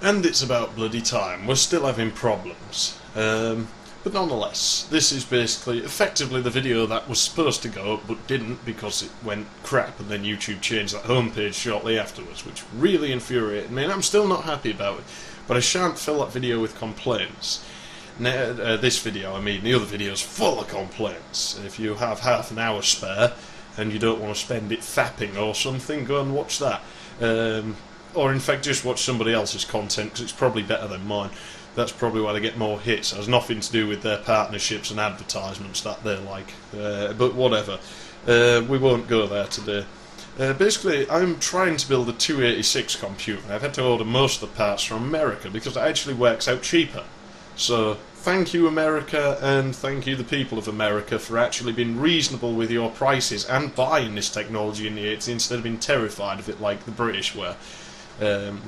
And it's about bloody time. We're still having problems. But nonetheless, this is basically effectively the video that was supposed to go up but didn't because it went crap, and then YouTube changed that homepage shortly afterwards, which really infuriated me, and I'm still not happy about it. But I shan't fill that video with complaints. Now, this video, I mean, the other video's full of complaints. If you have half an hour spare and you don't want to spend it fapping or something, go and watch that. Or in fact just watch somebody else's content, because it's probably better than mine. That's probably why they get more hits. It has nothing to do with their partnerships and advertisements that they're like. But whatever. We won't go there today. Basically, I'm trying to build a 286 computer. I've had to order most of the parts from America because it actually works out cheaper. So, thank you America, and thank you the people of America for actually being reasonable with your prices and buying this technology in the 80s instead of being terrified of it like the British were.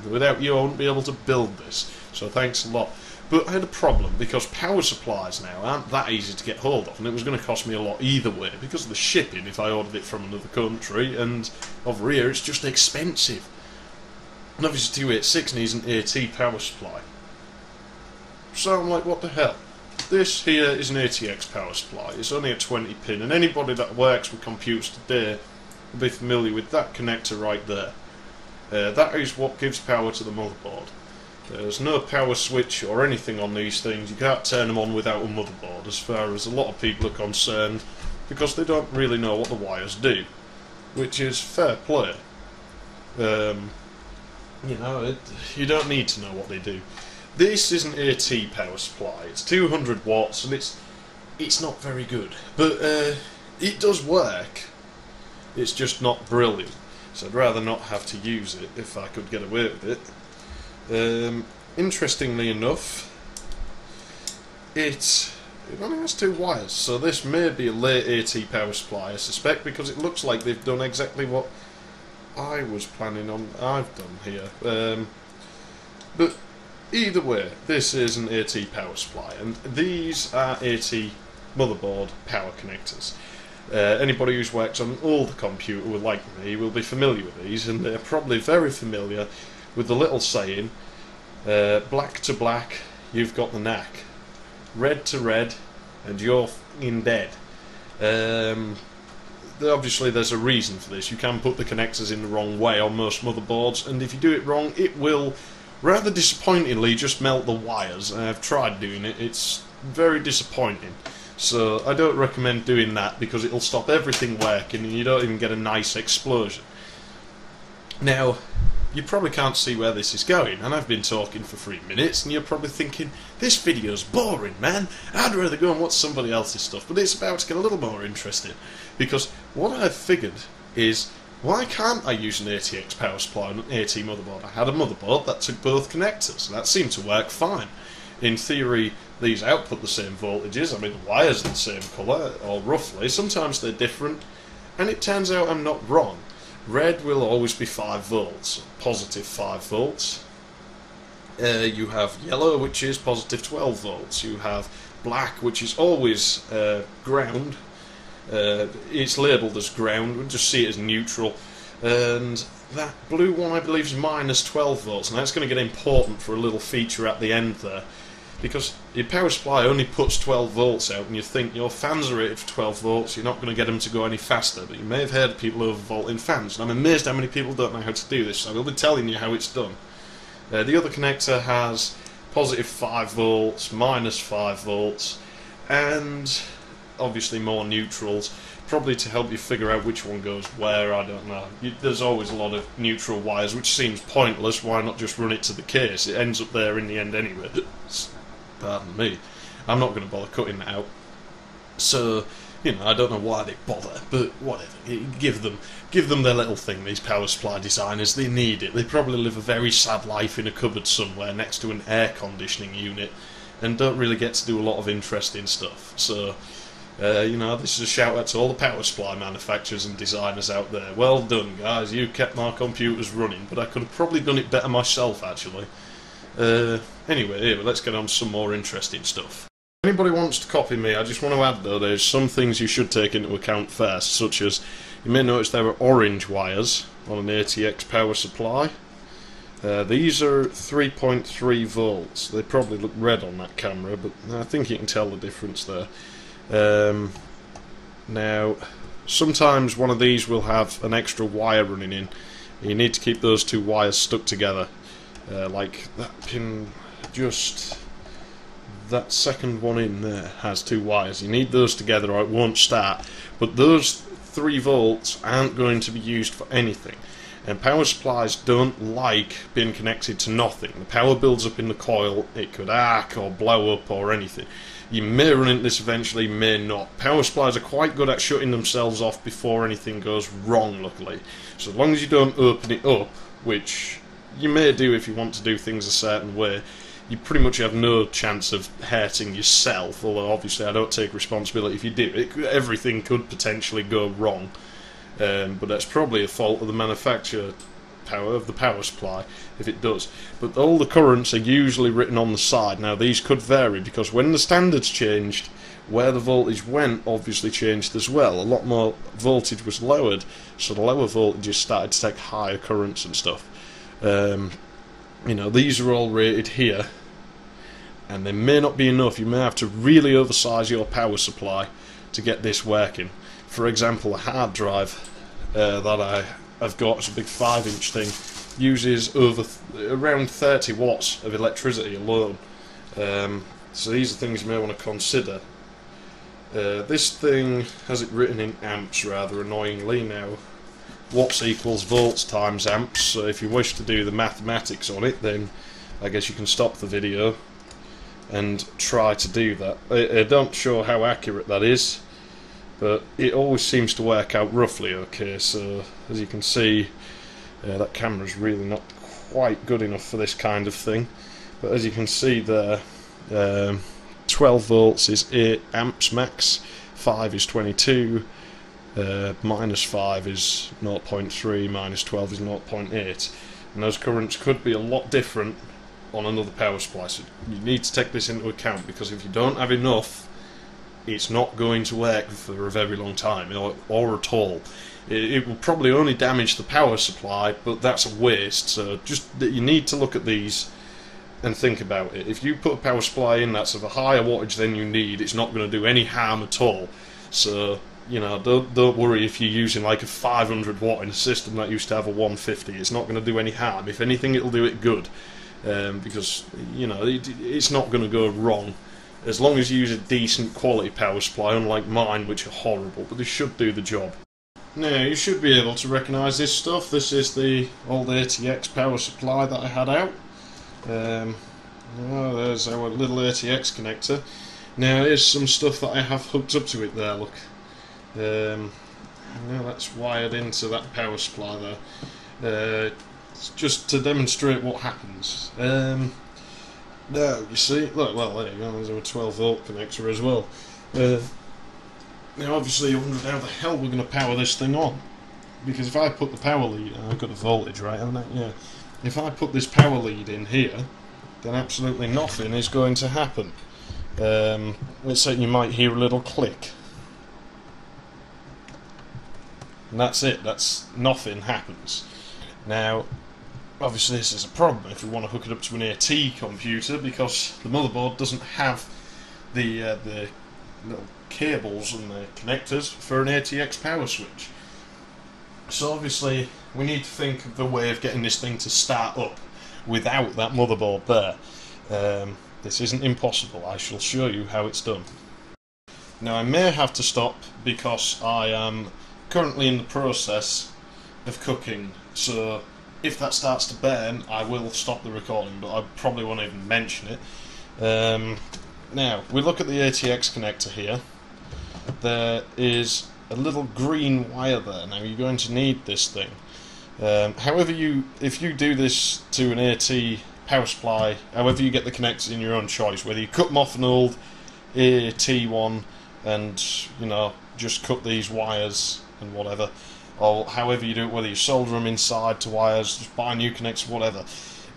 Without you I wouldn't be able to build this, so thanks a lot. But I had a problem because power supplies now aren't that easy to get hold of, and it was going to cost me a lot either way because of the shipping if I ordered it from another country, and over here it's just expensive. And obviously 286 needs an AT power supply. So I'm like, what the hell? This here is an ATX power supply. It's only a 20 pin, and anybody that works with computers today will be familiar with that connector right there. That is what gives power to the motherboard. There's no power switch or anything on these things. You can't turn them on without a motherboard, as far as a lot of people are concerned, because they don't really know what the wires do, which is fair play. You know, you don't need to know what they do. This is an AT power supply. It's 200 watts, and it's not very good, but it does work. It's just not brilliant. So I'd rather not have to use it if I could get away with it. Interestingly enough, it only has 2 wires, so this may be a late AT power supply, I suspect, because it looks like they've done exactly what I was planning on I've done here. But either way, this is an AT power supply, and these are AT motherboard power connectors. Anybody who's worked on an older computer, like me, will be familiar with these, and they're probably very familiar with the little saying, black to black, you've got the knack. Red to red, and you're f***ing dead. Obviously there's a reason for this. You can put the connectors in the wrong way on most motherboards, and if you do it wrong, it will, rather disappointingly, just melt the wires. I've tried doing it, it's very disappointing. So I don't recommend doing that because it'll stop everything working and you don't even get a nice explosion. Now, you probably can't see where this is going, and I've been talking for 3 minutes, and you're probably thinking, this video's boring, man. I'd rather go and watch somebody else's stuff. But it's about to get a little more interesting, because what I've figured is, why can't I use an ATX power supply on an AT motherboard? I had a motherboard that took both connectors, and that seemed to work fine. In theory, these output the same voltages. I mean, the wires are the same colour, or roughly. Sometimes they're different, and it turns out I'm not wrong. Red will always be 5 volts, positive 5 volts. You have yellow, which is positive 12 volts. You have black, which is always ground. It's labelled as ground, we'll just see it as neutral. And that blue one, I believe, is minus 12 volts. Now that's going to get important for a little feature at the end there, because your power supply only puts 12 volts out, and you think your fans are rated for 12 volts, you're not going to get them to go any faster. But you may have heard of people overvolting fans, and I'm amazed how many people don't know how to do this, so I will be telling you how it's done. The other connector has positive 5 volts, minus 5 volts, and obviously more neutrals, probably to help you figure out which one goes where, I don't know. There's always a lot of neutral wires, which seems pointless. Why not just run it to the case? It ends up there in the end anyway. Pardon me. I'm not going to bother cutting that out. So, you know, I don't know why they bother, but whatever. Give them their little thing, these power supply designers. They need it. They probably live a very sad life in a cupboard somewhere next to an air conditioning unit and don't really get to do a lot of interesting stuff. So, you know, this is a shout out to all the power supply manufacturers and designers out there. Well done, guys. You kept my computers running, but I could have probably done it better myself, actually. Anyway, here, let's get on to some more interesting stuff. If anybody wants to copy me, I just want to add, though, there's some things you should take into account first, such as, you may notice there are orange wires on an ATX power supply. These are 3.3 volts. They probably look red on that camera, but I think you can tell the difference there. Now, sometimes one of these will have an extra wire running in. You need to keep those two wires stuck together. Like that pin, just that second one in there has two wires. You need those together or it won't start. But those 3 volts aren't going to be used for anything. And power supplies don't like being connected to nothing. The power builds up in the coil, it could arc or blow up or anything. You may run into this eventually, may not. Power supplies are quite good at shutting themselves off before anything goes wrong, luckily. So as long as you don't open it up, which you may do if you want to do things a certain way, you pretty much have no chance of hurting yourself, although obviously I don't take responsibility if you do. Everything could potentially go wrong. But that's probably a fault of the manufacturer of the power supply if it does. But all the currents are usually written on the side. Now these could vary because when the standards changed, where the voltage went obviously changed as well. A lot more voltage was lowered, so the lower voltages started to take higher currents and stuff. You know, these are all rated here, and they may not be enough. You may have to really oversize your power supply to get this working. For example, a hard drive that I've got, it's a big 5-inch thing, uses around 30 watts of electricity alone. So these are things you may want to consider. This thing has it written in amps rather annoyingly. Now, watts equals volts times amps, so if you wish to do the mathematics on it, then I guess you can stop the video and try to do that. I don't sure how accurate that is, but it always seems to work out roughly okay. So as you can see, that camera's really not quite good enough for this kind of thing, but as you can see there, 12 volts is 8 amps max, 5 is 22, minus 5 is 0.3, minus 12 is 0.8, and those currents could be a lot different on another power supply, so you need to take this into account, because if you don't have enough, it's not going to work for a very long time, or at all. It will probably only damage the power supply, but that's a waste. So just you need to look at these and think about it. If you put a power supply in that's of a higher wattage than you need, it's not going to do any harm at all. So, you know, don't worry if you're using like a 500 watt in a system that used to have a 150. It's not going to do any harm. If anything, it'll do it good, because, you know, it's not going to go wrong as long as you use a decent quality power supply, unlike mine, which are horrible, but they should do the job. Now, you should be able to recognise this stuff. This is the old ATX power supply that I had out. Oh, there's our little ATX connector. Now, here's some stuff that I have hooked up to it there, look. Now that's wired into that power supply there. It's just to demonstrate what happens. Now, you see, look, well, there you go, there's a 12 volt connector as well. Now, obviously, you're wondering how the hell we're going to power this thing on. Because if I put the power lead, I've got the voltage, right, haven't I? Yeah. If I put this power lead in here, then absolutely nothing is going to happen. Let's say you might hear a little click. And that's it, that's nothing happens. Now, obviously this is a problem if you want to hook it up to an AT computer, because the motherboard doesn't have the little cables and the connectors for an ATX power switch. So obviously we need to think of a way of getting this thing to start up without that motherboard there. This isn't impossible. I shall show you how it's done. Now, I may have to stop because I am currently in the process of cooking, so if that starts to burn I will stop the recording, but I probably won't even mention it. Now, we look at the ATX connector here. There is a little green wire there. Now, you're going to need this thing. However, if you do this to an AT power supply, however you get the connectors in your own choice, whether you cut them off an old AT one and, you know, just cut these wires and whatever, or however you do it, whether you solder them inside to wires, just buy new connectors, whatever,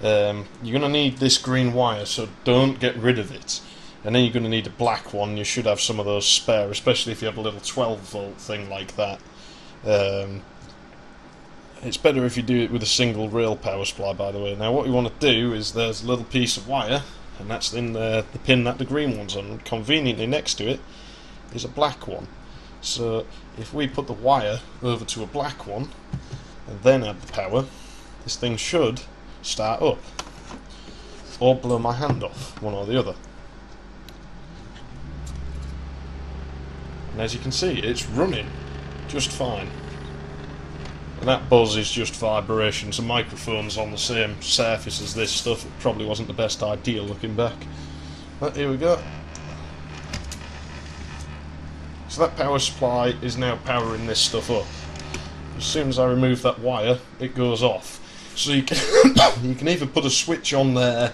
you're going to need this green wire, so don't get rid of it. And then you're going to need a black one. You should have some of those spare, especially if you have a little 12 volt thing like that. It's better if you do it with a single rail power supply, by the way. Now what you want to do is, there's a little piece of wire, and that's in the pin that the green one's on. Conveniently next to it is a black one. So if we put the wire over to a black one and then add the power, this thing should start up, or blow my hand off, one or the other. And as you can see, it's running just fine. And that buzz is just vibrations. The microphone's on the same surface as this stuff. It probably wasn't the best idea looking back. But here we go. So that power supply is now powering this stuff up. As soon as I remove that wire, it goes off. So you can you can either put a switch on there,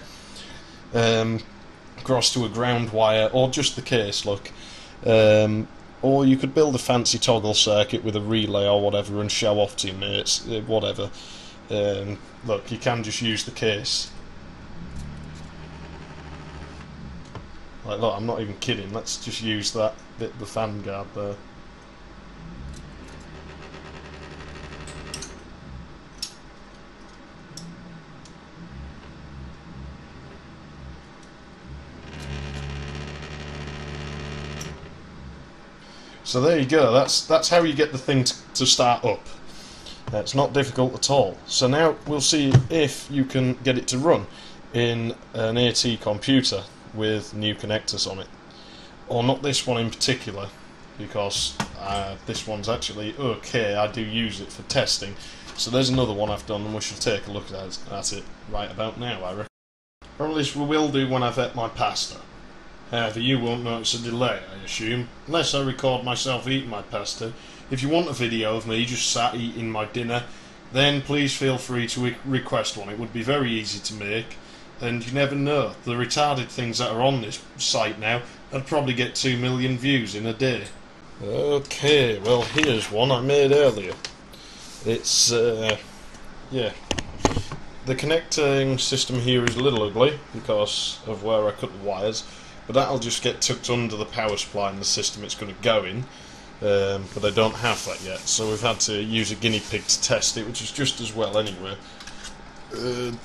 across to a ground wire, or just the case, look. Or you could build a fancy toggle circuit with a relay or whatever and show off to your mates, whatever. Look, you can just use the case. Like, look, I'm not even kidding, let's just use that bit, the fan guard there. So there you go, that's how you get the thing to start up. It's not difficult at all. So now we'll see if you can get it to run in an AT computer with new connectors on it. Or not this one in particular, because this one's actually okay, I do use it for testing. So there's another one I've done, and we should take a look at it right about now, I reckon. Or at least we will do when I've ate my pasta. However, you won't notice a delay, I assume, unless I record myself eating my pasta. If you want a video of me just sat eating my dinner, then please feel free to request one. It would be very easy to make, and you never know. The retarded things that are on this site now, I'd probably get 2 million views in a day. Okay, well here's one I made earlier. It's, yeah. The connecting system here is a little ugly because of where I cut the wires. But that'll just get tucked under the power supply in the system it's going to go in, but they don't have that yet, so we've had to use a guinea pig to test it, which is just as well anyway.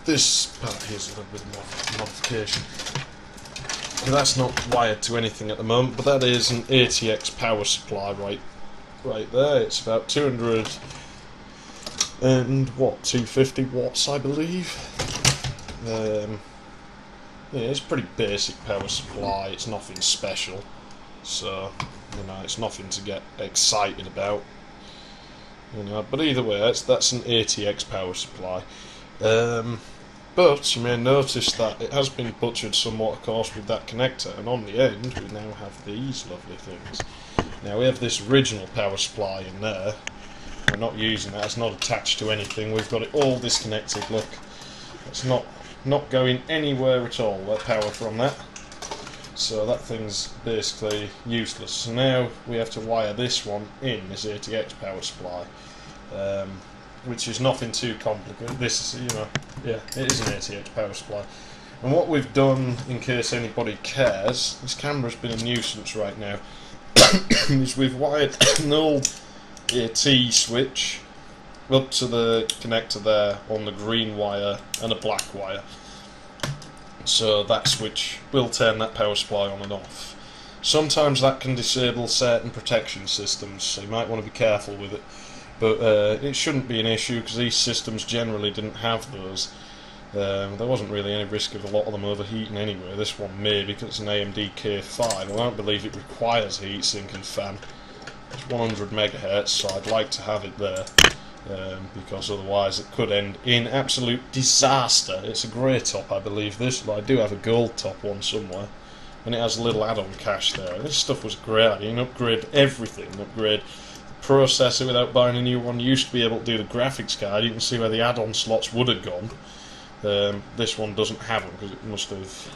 This part here's a little bit more modification. That's not wired to anything at the moment, but that is an ATX power supply right there. It's about 200 and what, 250 watts, I believe. Yeah, it's pretty basic power supply, it's nothing special, so, you know, it's nothing to get excited about, you know, but either way, that's an ATX power supply. But you may notice that it has been butchered somewhat, of course, with that connector, and on the end we now have these lovely things. Now we have this original power supply in there, we're not using that, it's not attached to anything, we've got it all disconnected, look, it's not going anywhere at all, that power from that. So that thing's basically useless. So now we have to wire this one in, this ATX power supply, which is nothing too complicated. This is, you know, yeah, it is an ATX power supply. And what we've done, in case anybody cares, this camera's been a nuisance right now, is we've wired an old AT switch up to the connector there on the green wire and a black wire. So that switch will turn that power supply on and off. Sometimes that can disable certain protection systems, so you might want to be careful with it. But it shouldn't be an issue because these systems generally didn't have those. There wasn't really any risk of a lot of them overheating anyway. This one may because it's an AMD K5. I don't believe it requires a heatsink and fan. It's 100 megahertz, so I'd like to have it there. Because otherwise it could end in absolute disaster. It's a grey top, I believe, this, but I do have a gold top one somewhere, and it has a little add-on cache there. This stuff was great. You can upgrade everything, upgrade the processor without buying a new one. You used to be able to do the graphics card. You can see where the add-on slots would have gone. This one doesn't have them because it must have,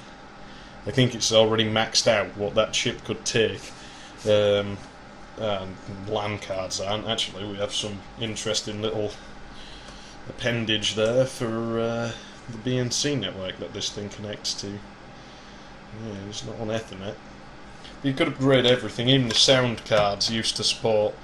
I think it's already maxed out what that chip could take. And LAN cards aren't. Actually, we have some interesting little appendage there for the BNC network that this thing connects to. Yeah, it's not on Ethernet. You could upgrade everything. Even the sound cards used to support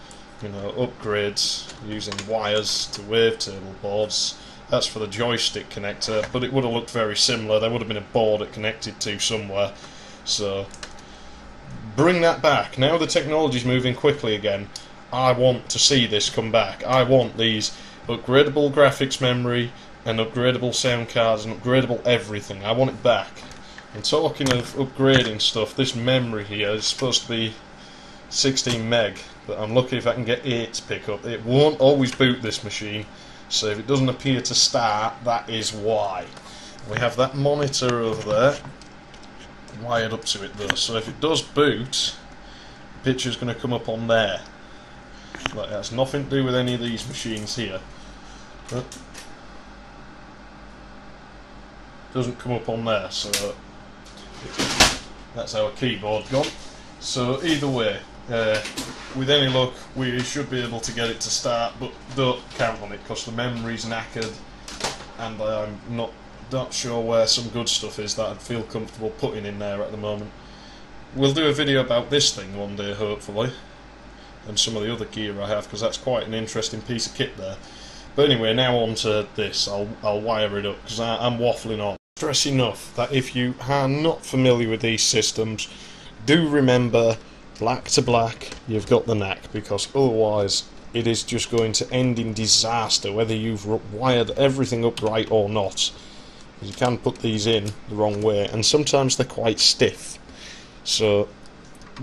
you know, upgrades using wires to wavetable boards. That's for the joystick connector, but it would have looked very similar. There would have been a board it connected to somewhere. So bring that back. Now the technology's moving quickly again. I want to see this come back. I want these upgradable graphics memory and upgradable sound cards and upgradable everything. I want it back. And talking of upgrading stuff, this memory here is supposed to be 16 meg, but I'm lucky if I can get 8 to pick up. It won't always boot this machine, so if it doesn't appear to start, that is why. We have that monitor over there wired up to it though, so if it does boot, the picture's going to come up on there. But it has nothing to do with any of these machines here. But it doesn't come up on there, so that's our keyboard gone. So either way, with any luck we should be able to get it to start, but don't count on it because the memory's knackered and I'm not sure where some good stuff is that I'd feel comfortable putting in there at the moment. We'll do a video about this thing one day hopefully, and some of the other gear I have, because that's quite an interesting piece of kit there. But anyway, now on to this. I'll wire it up because I'm waffling on. Stress enough that if you are not familiar with these systems, do remember black to black, you've got the knack, because otherwise it is just going to end in disaster whether you've wired everything up right or not. You can put these in the wrong way, and sometimes they're quite stiff, so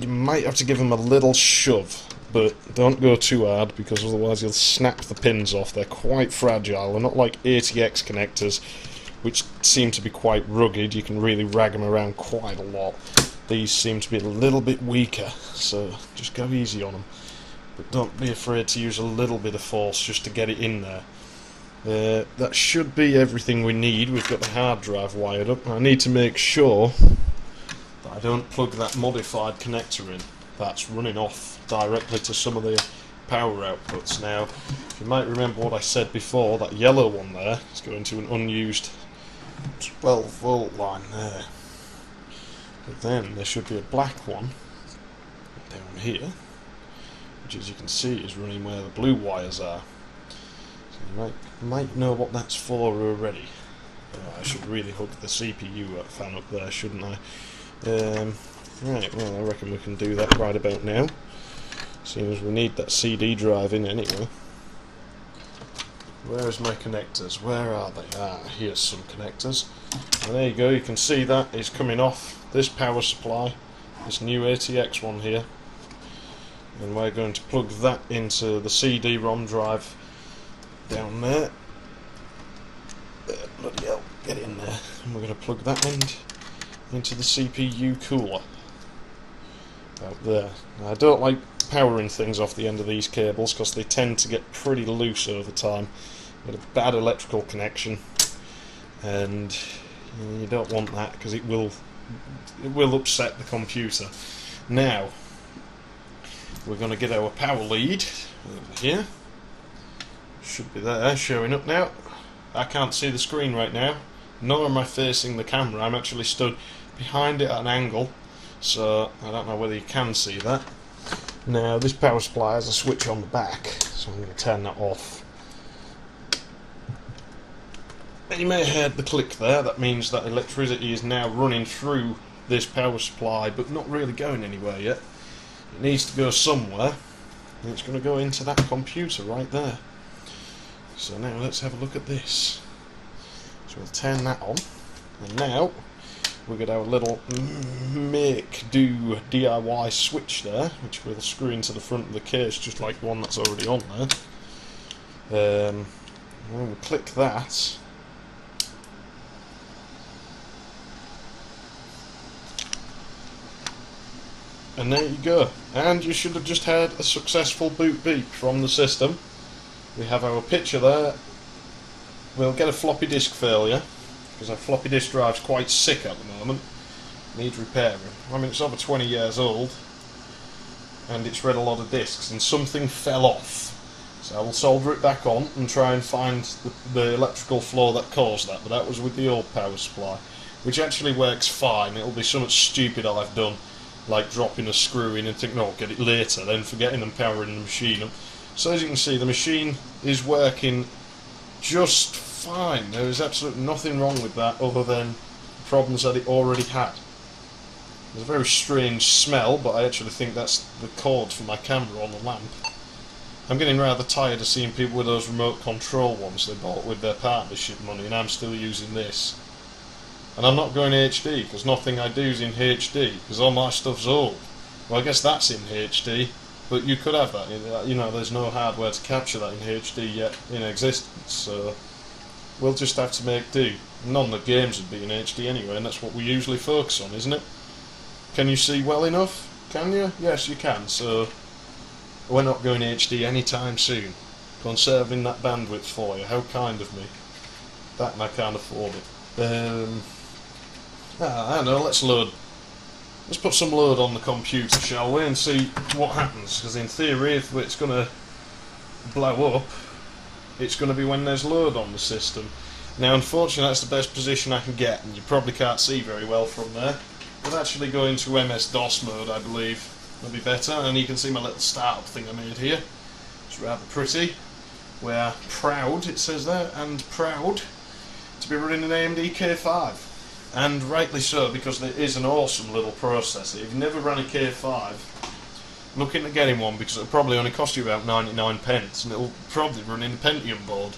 you might have to give them a little shove, but don't go too hard because otherwise you'll snap the pins off. They're quite fragile. They're not like ATX connectors, which seem to be quite rugged. You can really rag them around quite a lot. These seem to be a little bit weaker, so just go easy on them. But don't be afraid to use a little bit of force just to get it in there. That should be everything we need. We've got the hard drive wired up. I need to make sure that I don't plug that modified connector in. That's running off directly to some of the power outputs. Now, if you might remember what I said before, that yellow one there is going to an unused 12 volt line there. But then there should be a black one down here, which as you can see is running where the blue wires are. So you might know what that's for already. I should really hook the CPU fan up there, shouldn't I? Right, well I reckon we can do that right about now, seeing as we need that CD drive in anyway. Where's my connectors? Where are they? Ah, here's some connectors. And there you go, you can see that is coming off this power supply, this new ATX one here. And we're going to plug that into the CD-ROM drive down there. Bloody hell, get in there. And we're going to plug that end into the CPU cooler. Out there. Now, I don't like powering things off the end of these cables because they tend to get pretty loose over time. Got a bad electrical connection, and you don't want that because it will upset the computer. Now we're going to get our power lead over here. Should be there, showing up now. I can't see the screen right now, nor am I facing the camera. I'm actually stood behind it at an angle, so I don't know whether you can see that. Now this power supply has a switch on the back, so I'm going to turn that off. And you may have heard the click there. That means that electricity is now running through this power supply, but not really going anywhere yet. It needs to go somewhere, and it's going to go into that computer right there. So now let's have a look at this. So we'll turn that on, and now we've got our little make-do DIY switch there, which we'll screw into the front of the case just like the one that's already on there. When we click that, and there you go. And you should have just had a successful boot beep from the system. We have our picture there. We'll get a floppy disk failure because our floppy disk drive's quite sick at the moment. Needs repairing. I mean, it's over 20 years old and it's read a lot of disks, and something fell off. So I will solder it back on and try and find the electrical flaw that caused that. But that was with the old power supply, which actually works fine. It'll be something stupid I've done. like dropping a screw in and thinking, no, I'll get it later, then forgetting and powering the machine up. So as you can see, the machine is working just fine. There is absolutely nothing wrong with that other than problems that it already had. There's a very strange smell, but I actually think that's the cord for my camera on the lamp. I'm getting rather tired of seeing people with those remote control ones they bought with their partnership money, and I'm still using this. And I'm not going HD, because nothing I do is in HD, because all my stuff's old. Well, I guess that's in HD, but you could have that. You know, there's no hardware to capture that in HD yet in existence, so we'll just have to make do. None of the games would be in HD anyway, and that's what we usually focus on, isn't it? Can you see well enough? Can you? Yes, you can, so we're not going HD anytime soon. Conserving that bandwidth for you. How kind of me. That and I can't afford it. I don't know, let's put some load on the computer, shall we, and see what happens, because in theory, if it's going to blow up, it's going to be when there's load on the system. Now, unfortunately, that's the best position I can get, and you probably can't see very well from there. We'll actually go into MS-DOS mode, I believe. That'll be better, and you can see my little startup thing I made here. It's rather pretty. We're proud, it says there, and proud to be running an AMD K5. And rightly so, because it is an awesome little processor. If you've never run a K5, look into getting one, because it'll probably only cost you about 99 pence, and it'll probably run in a Pentium board.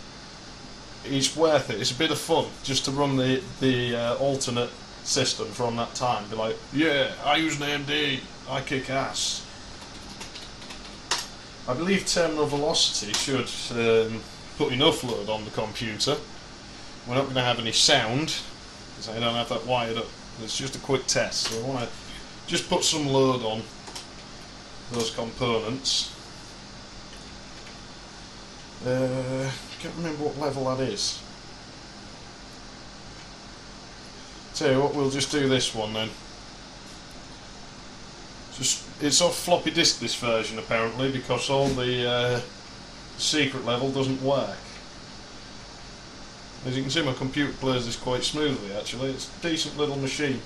It's worth it. It's a bit of fun just to run the alternate system from that time. Be like, yeah, I use an AMD, I kick ass. I believe terminal velocity should put enough load on the computer. We're not going to have any sound, because I don't have that wired up. It's just a quick test, so I want to just put some load on those components. Can't remember what level that is. Tell you what, we'll just do this one then. It's off floppy disk, this version, apparently, because all the secret level doesn't work. As you can see, my computer plays this quite smoothly, actually. It's a decent little machine.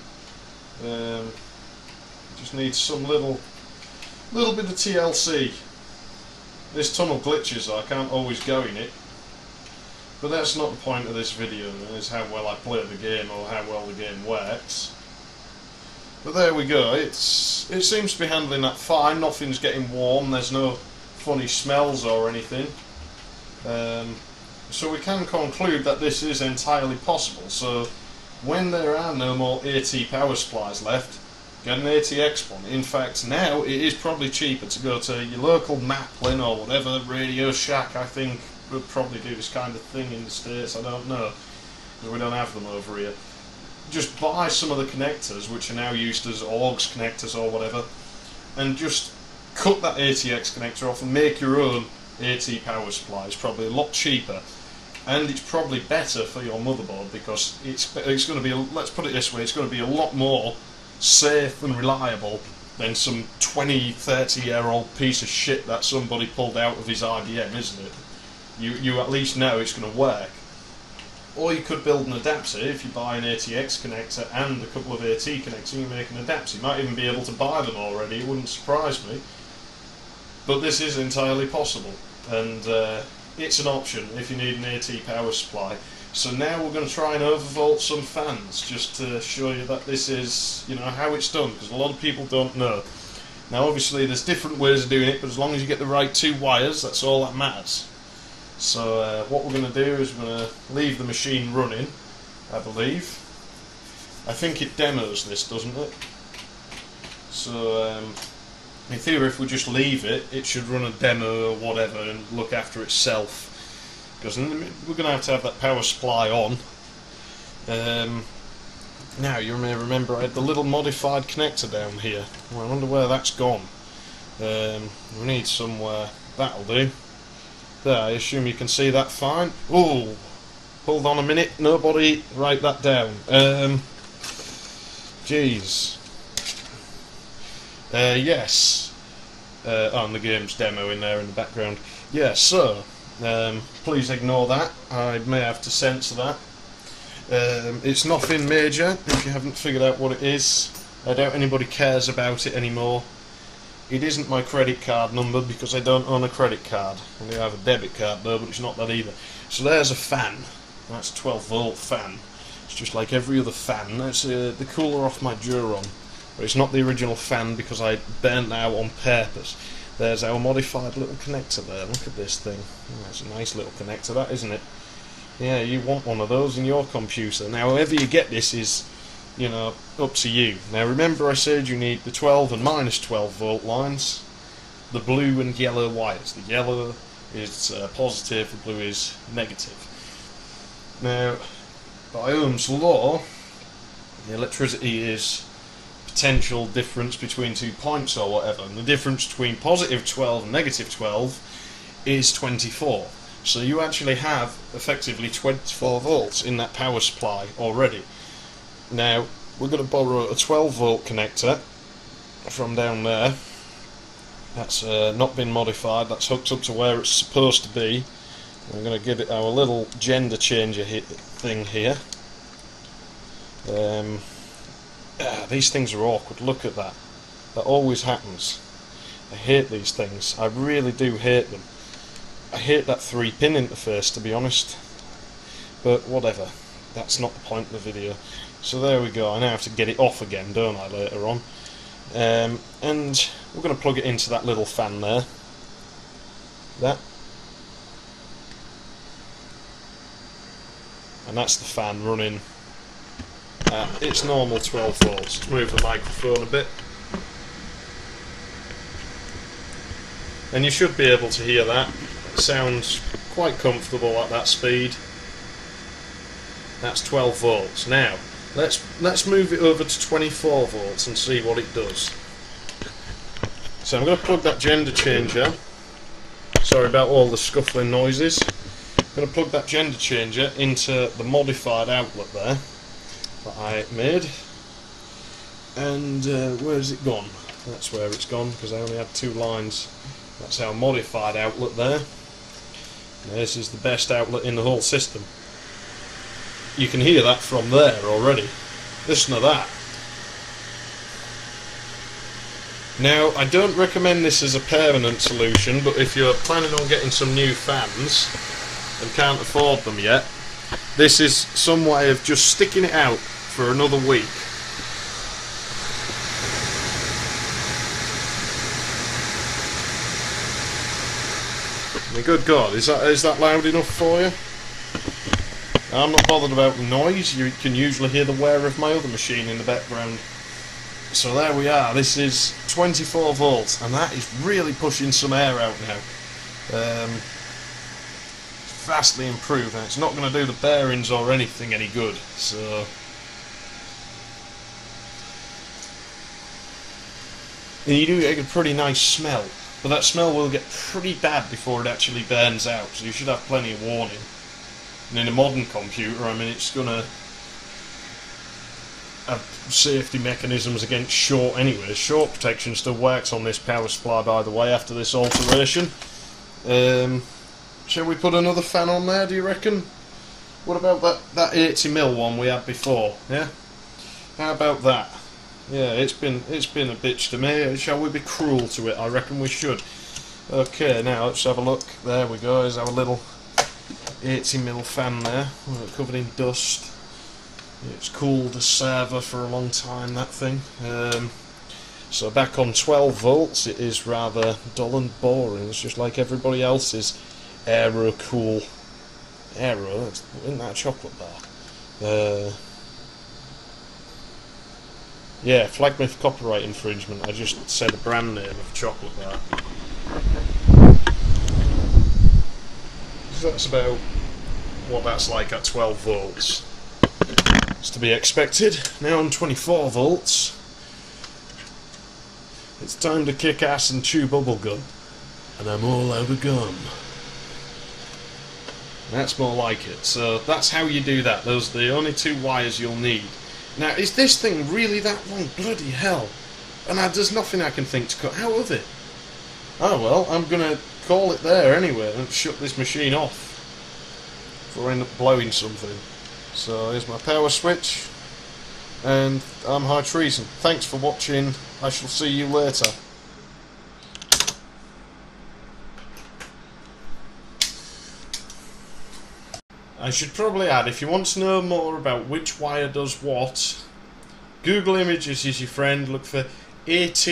Just needs some little bit of TLC. This tunnel glitches, so I can't always go in it. But that's not the point of this video, is how well I play the game or how well the game works. But there we go, it seems to be handling that fine, nothing's getting warm, there's no funny smells or anything. So we can conclude that this is entirely possible. So when there are no more AT power supplies left, get an ATX one. In fact, now it is probably cheaper to go to your local Maplin or whatever, Radio Shack, I think, would probably do this kind of thing in the States, I don't know, because we don't have them over here. Just buy some of the connectors, which are now used as AUX connectors or whatever, and just cut that ATX connector off and make your own AT power supply. It's probably a lot cheaper, and it's probably better for your motherboard, because it's going to be, let's put it this way, it's going to be a lot more safe and reliable than some 20-30-year-old piece of shit that somebody pulled out of his IBM, isn't it? You at least know it's going to work. Or you could build an adapter. If you buy an ATX connector and a couple of AT connectors, you can make an adapter. You might even be able to buy them already, it wouldn't surprise me. But this is entirely possible, and it's an option if you need an AT power supply. So now we're going to try and overvolt some fans, just to show you that this is, you know, how it's done, because a lot of people don't know. Now obviously there's different ways of doing it, but as long as you get the right two wires, that's all that matters. So what we're going to do is we're going to leave the machine running, I believe. I think it demos this, doesn't it? So in theory, if we just leave it, it should run a demo or whatever and look after itself. Because we're going to have that power supply on. Now you may remember I had the little modified connector down here. Well, I wonder where that's gone. We need somewhere. That'll do. There, I assume you can see that fine. Oh, hold on a minute, nobody write that down. Jeez. Yes. Oh, and the game's demo in there in the background. Yeah, so, please ignore that. I may have to censor that. It's nothing major, if you haven't figured out what it is. I doubt anybody cares about it anymore. It isn't my credit card number because I don't own a credit card. I do have a debit card though, but it's not that either. So there's a fan. That's a 12 volt fan. It's just like every other fan. That's the cooler off my Duron. But it's not the original fan because I burnt out on purpose. There's our modified little connector there. Look at this thing. Oh, that's a nice little connector, that, isn't it? Yeah, you want one of those in your computer. Now, however you get this is, you know, up to you. Now, remember I said you need the 12 and minus 12 volt lines, the blue and yellow wires. The yellow is positive, the blue is negative. Now, by Ohm's law, the electricity is potential difference between 2 points or whatever, and the difference between positive 12 and negative 12 is 24. So you actually have effectively 24 volts in that power supply already. Now we're going to borrow a 12 volt connector from down there. That's not been modified, that's hooked up to where it's supposed to be. We're going to give it our little gender changer thing here. These things are awkward, look at that. That always happens. I hate these things, I really do hate them. I hate that 3-pin interface, to be honest. But whatever, that's not the point of the video. So there we go, I now have to get it off again, don't I, later on. And we're going to plug it into that little fan there. That. And that's the fan running at its normal 12 volts. Let's move the microphone a bit. And you should be able to hear that. It sounds quite comfortable at that speed. That's 12 volts. Now, let's move it over to 24 volts and see what it does. So I'm going to plug that gender changer. Sorry about all the scuffling noises. I'm going to plug that gender changer into the modified outlet there that I made. And where's it gone? That's where it's gone because I only had 2 lines. That's our modified outlet there. Now, this is the best outlet in the whole system. You can hear that from there already. Listen to that. Now, I don't recommend this as a permanent solution, but if you're planning on getting some new fans and can't afford them yet, this is some way of just sticking it out for another week. I mean, good God, is that loud enough for you? I'm not bothered about the noise. You can usually hear the wear of my other machine in the background. So there we are. This is 24 volts, and that is really pushing some air out now. Vastly improved, and it's not going to do the bearings or anything any good. So, and you do get a pretty nice smell, but that smell will get pretty bad before it actually burns out. So you should have plenty of warning. And in a modern computer, I mean, it's going to have safety mechanisms against short anyway. Short protection still works on this power supply, by the way, after this alteration. Shall we put another fan on there, do you reckon? What about that 80mm one we had before, yeah? How about that? Yeah, it's been a bitch to me. Shall we be cruel to it? I reckon we should. Okay, now let's have a look. There we go, there's our little 80mm fan there, covered in dust. It's cooled the server for a long time, that thing. So back on 12 volts, it is rather dull and boring. It's just like everybody else's aero cool. Aero? Isn't that a chocolate bar? Yeah, flag me for copyright infringement. I just said a brand name of a chocolate bar. So that's about what that's like at 12 volts. It's to be expected. Now on 24 volts, it's time to kick ass and chew bubblegum. And I'm all out of gum. That's more like it. So that's how you do that. Those are the only 2 wires you'll need. Now, is this thing really that long? Bloody hell. And there's nothing I can think to cut out of it. Oh well, I'm going to call it there anyway and shut this machine off before I end up blowing something. So here's my power switch. and I'm high treason. Thanks for watching. I shall see you later. I should probably add, if you want to know more about which wire does what, Google Images is your friend. Look for AT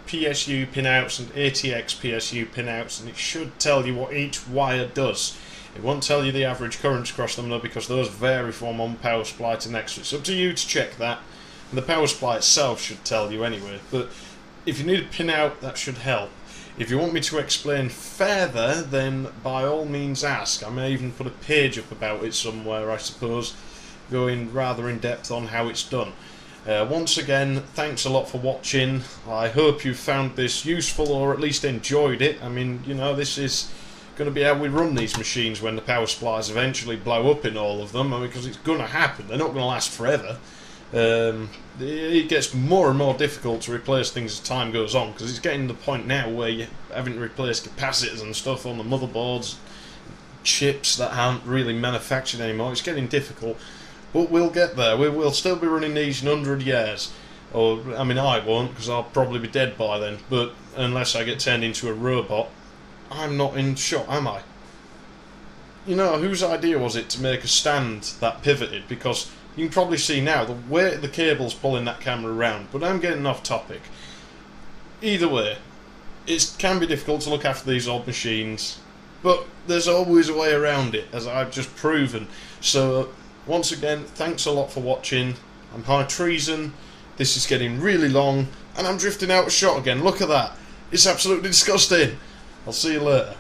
PSU pinouts and ATX PSU pinouts, and it should tell you what each wire does. It won't tell you the average currents across them though, because those vary from one power supply to next. It's up to you to check that, and the power supply itself should tell you anyway. But if you need a pinout, that should help. If you want me to explain further, then by all means ask. I may even put a page up about it somewhere, I suppose, going rather in depth on how it's done. Once again, thanks a lot for watching. I hope you found this useful, or at least enjoyed it. I mean, you know, this is going to be how we run these machines when the power supplies eventually blow up in all of them. I mean, because it's going to happen. They're not going to last forever. It gets more and more difficult to replace things as time goes on, because it's getting to the point now where you're having to replace capacitors and stuff on the motherboards, chips that aren't really manufactured anymore. It's getting difficult, but we'll get there. We'll still be running these in 100 years. Or, I mean, I won't, because I'll probably be dead by then, but unless I get turned into a robot, I'm not in shot, am I? You know, whose idea was it to make a stand that pivoted? Because you can probably see now the way the cable's pulling that camera around, but I'm getting off topic. Either way, it can be difficult to look after these old machines, but there's always a way around it, as I've just proven. So, once again, thanks a lot for watching. I'm high treason, this is getting really long, and I'm drifting out of shot again. Look at that. It's absolutely disgusting. I'll see you later.